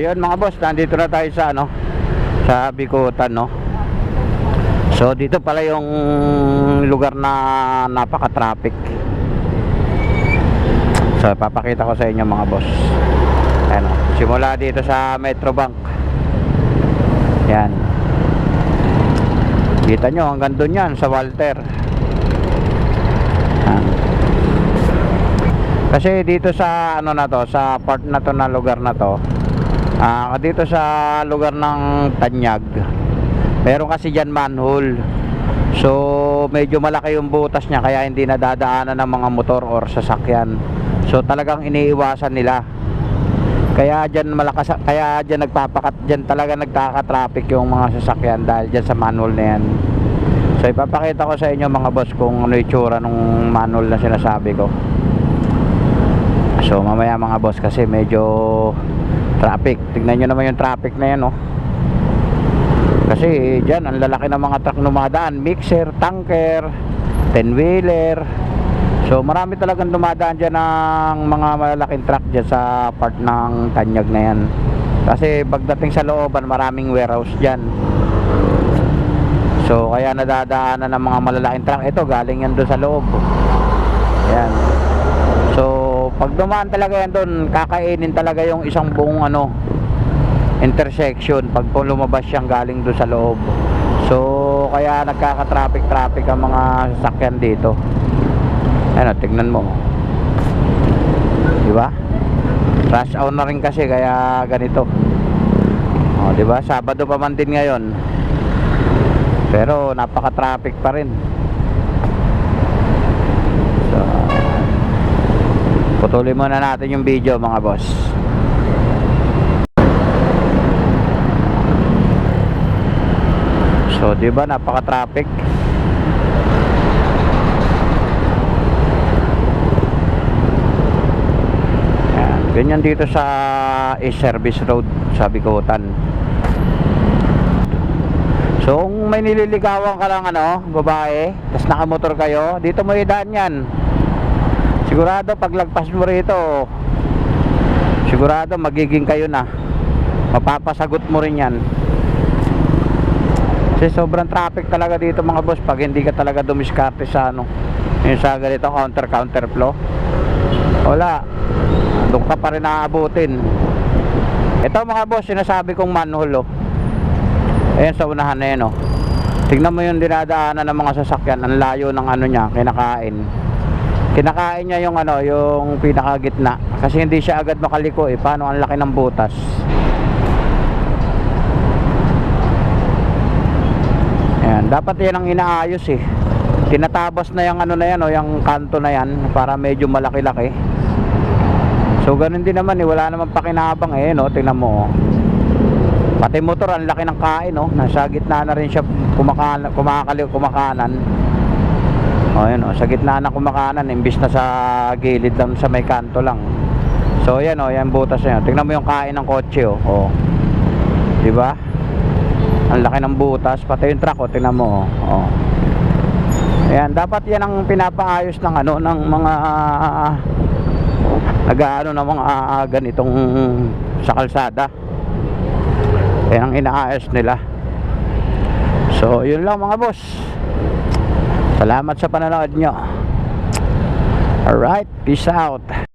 ayun mga boss, nandito na tayo sa ano, sa Bicutan, no. So dito pala yung lugar na napaka-traffic. So papakita ko sa inyo mga boss. Ayan, simula dito sa Metrobank. Yan. Kita nyo hanggang doon yan sa Walter. Yan. Kasi dito sa ano na to, sa part na to na lugar na to, dito sa lugar ng Tanyag, meron kasi dyan manhole. So medyo malaki yung butas niya, kaya hindi nadadaanan ng mga motor or sasakyan. So talagang iniiwasan nila. Kaya dyan malakas, kaya dyan dyan talaga nagkaka-traffic yung mga sasakyan dahil dyan sa manhole na yan. So ipapakita ko sa inyo mga boss kung ano yung itsura ng manhole na sinasabi ko. So mamaya mga boss, kasi medyo traffic. Tignan nyo naman yung traffic na yan, no? Kasi dyan ang lalaki ng mga truck dumadaan, mixer, tanker, 10-wheeler. So marami talagang dumadaan dyan ng mga malalaking truck dyan sa part ng Tanyag na yan. Kasi pagdating sa looban, maraming warehouse dyan. So kaya nadadaanan ng mga malalaking truck. Ito galing yan doon sa loob. Ayan. So pag dumaan talaga yan doon, kakainin talaga yung isang buong ano, intersection pag lumabas siyang galing doon sa loob. So kaya nagkaka-traffic ang mga sasakyan dito. Ano, tignan mo. Di ba? Rush hour na rin kasi kaya ganito. Oh, di ba? Sabado pa man din ngayon. Pero napaka-traffic pa rin. So, putulin muna natin yung video mga boss. So, di ba napaka-traffic? Ganyan dito sa East Service Road sa Bicutan. So kung may nililigawan ka lang ano, babae, tapos nakamotor kayo, dito mo idaan yan. Sigurado paglagpas mo rito, sigurado magiging kayo na. Mapapasagot mo rin yan. Kasi sobrang traffic talaga dito mga boss pag hindi ka talaga dumiskarte sa ano, yung sa ganito counter flow. Wala, doon ka pa rin naaabutin. Ito mga boss, sinasabi kong manhole, oh. Ayan sa unahan na yan, oh. Tignan mo yung dinadaanan ng mga sasakyan. Ang layo ng ano niya, kinakain niya yung ano, yung pinakagitna. Kasi hindi siya agad makaliko, paano ang laki ng butas. Ayan, dapat yan ang inaayos, tinatabas na yung ano na yan, oh, yung kanto na yan para medyo malaki-laki. So ganun din naman, wala naman pakinabang, no? Tingnan mo, oh. Pati motor ang laki ng kain, no? Nasa gitna na rin siya kumakanan. Oh, yun, oh, sa gitna na kumakanan imbis na sa gilid lang sa may kanto lang. So yan, oh, yan butas na yun. Tingnan mo yung kain ng kotse, oh. Oh. 'Di ba? Ang laki ng butas, pati yung truck, oh, tingnan mo, oh. Ayan, dapat yan ang pinapaayos ng ano, ng mga nag-aano ng mga ganitong sa kalsada. Yan ang inaayos nila. So yun lang mga boss. Salamat sa panonood nyo. Alright, peace out.